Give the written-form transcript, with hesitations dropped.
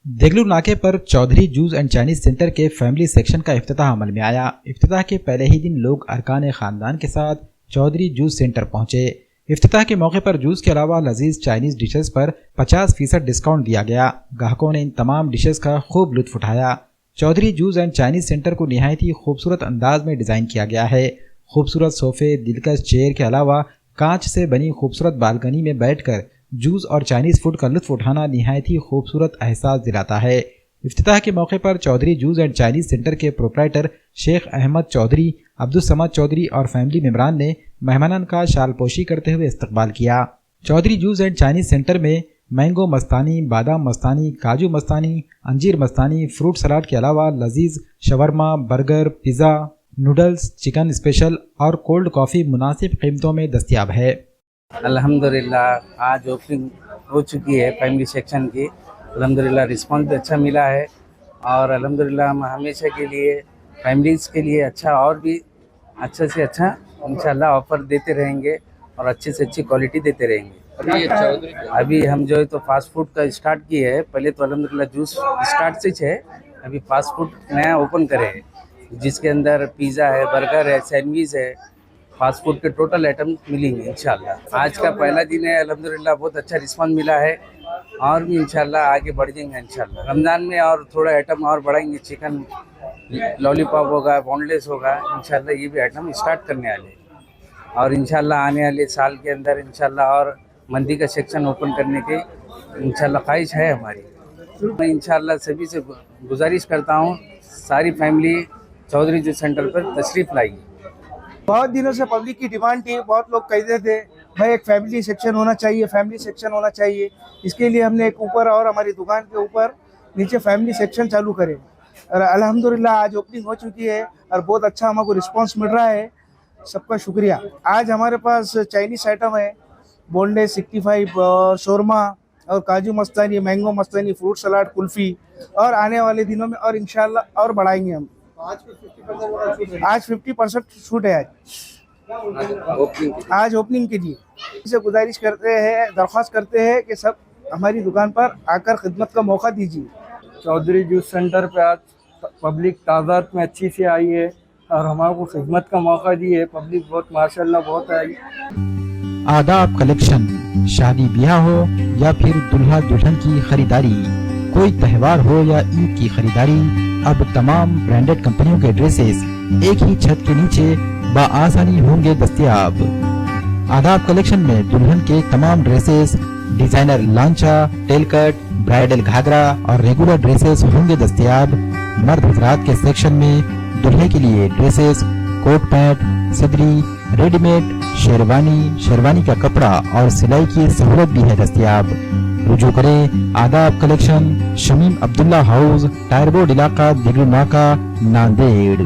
देगलूर नाके पर Chaudhary juice and Chinese centre के फैमिली सेक्शन का इफ्तिताह अमल में आया। इफ्तिताह के पहले ही दिन लोग अरकान खानदान के साथ चौधरी जूस सेंटर पहुंचे। इफ्तिताह के मौके पर जूस के अलावा लजीज चाइनीज डिशेस पर 50% डिस्काउंट दिया गया। ग्राहकों ने इन तमाम डिशेस का खूब लुत्फ उठाया। Chaudhary juice and Chinese centre को निहायत ही खूबसूरत अंदाज में डिज़ाइन किया गया है। खूबसूरत सोफे, दिलकश चेयर के अलावा कांच से बनी खूबसूरत बालकनी में बैठकर जूस और चाइनीज़ फूड का लुत्फ उठाना निहायत ही खूबसूरत एहसास दिलाता है। इफ्तिताह के मौके पर Chaudhary juice and Chinese centre के प्रोप्राइटर शेख अहमद चौधरी, अब्दुल समद चौधरी और फैमिली मेम्बरान ने मेहमानन का शालपोशी करते हुए इस्तकबाल किया। Chaudhary juice and Chinese centre में मैंगो मस्तानी, बादाम मस्तानी, काजू मस्तानी, अंजीर मस्तानी, फ्रूट सलाद के अलावा लजीज shawarma, burger, pizza, noodles, chicken special और कोल्ड कॉफ़ी मुनासिब कीमतों में दस्तयाब है। अल्हम्दुलिल्लाह आज ओपनिंग हो चुकी है फैमिली सेक्शन की। अल्हम्दुलिल्लाह रिस्पांस भी अच्छा मिला है और अल्हम्दुलिल्लाह हम हमेशा के लिए फैमिलीज़ के लिए अच्छा और भी अच्छा से अच्छा इंशाल्लाह ऑफ़र देते रहेंगे और अच्छे से अच्छी क्वालिटी देते रहेंगे। अभी हम जो है तो फास्ट फूड का स्टार्ट किए है। पहले तो अल्हम्दुलिल्लाह जूस स्टार्ट से है, अभी फास्ट फूड नया ओपन करे हैं जिसके अंदर पिज़्ज़ा है, बर्गर है, सैंडविच है, फास्ट फूड के टोटल आइटम मिलेंगे इंशाल्लाह। आज का पहला दिन है, अल्हम्दुलिल्लाह बहुत अच्छा रिस्पांस मिला है और भी इंशाल्लाह आगे बढ़ जाएंगे इंशाल्लाह। रमज़ान में और थोड़ा आइटम और बढ़ाएंगे, चिकन लॉलीपॉप होगा, बोनलेस होगा, इंशाल्लाह ये भी आइटम स्टार्ट करने वाले हैं और इंशाल्लाह आने वाले साल के अंदर इंशाल्लाह और मंदी का सेक्शन ओपन करने की इंशाल्लाह ख्वाहिश है हमारी। मैं इंशाल्लाह सभी से गुजारिश करता हूँ सारी फैमिली चौधरी जूस सेंटर पर तशरीफ़ लाइए। बहुत दिनों से पब्लिक की डिमांड थी, बहुत लोग कहते थे भाई एक फैमिली सेक्शन होना चाहिए, फैमिली सेक्शन होना चाहिए। इसके लिए हमने एक ऊपर और हमारी दुकान के ऊपर नीचे फैमिली सेक्शन चालू करे और अल्हम्दुलिल्लाह आज ओपनिंग हो चुकी है और बहुत अच्छा हमको रिस्पांस मिल रहा है। सबका शुक्रिया। आज हमारे पास चाइनीज़ आइटम है, बोनलेस 65 और शोरमा और काजू मस्तानी, मैंगो मस्तानी, फ्रूट सलाद, कुल्फ़ी और आने वाले दिनों में और इंशाल्लाह और बढ़ाएंगे हम। आज 50% छूट है आज ओपनिंग के लिए। इसे गुजारिश करते हैं, दरख्वास्त करते हैं कि सब हमारी दुकान पर आकर खिदमत का मौका दीजिए। चौधरी जूस सेंटर पे आज पब्लिक तादाद में अच्छी से आई है और हमारे को खिदमत का मौका दी है। पब्लिक बहुत माशाल्लाह बहुत आई। आदाब कलेक्शन, शादी ब्याह हो या फिर दुल्हा दुल्हन की खरीदारी, कोई त्यौहार हो या ईद की खरीदारी, अब तमाम ब्रांडेड कंपनियों के ड्रेसेस एक ही छत के नीचे बआसानी होंगे दस्तयाब। आदाब कलेक्शन में दुल्हन के तमाम ड्रेसेस, डिजाइनर लांचा, टेल कट, ब्राइडल घाघरा और रेगुलर ड्रेसेस होंगे दस्तयाब। मर्द हजरात के सेक्शन में दुल्हे के लिए ड्रेसेस, कोट पैंट, सदरी, रेडीमेड, शेरवानी का कपड़ा और सिलाई की सहूलत भी है दस्तयाब। रुजू करें आदाब collection, Shamim Abdullah house, tyre board इलाका, देगलूर नाका, नांदेड़।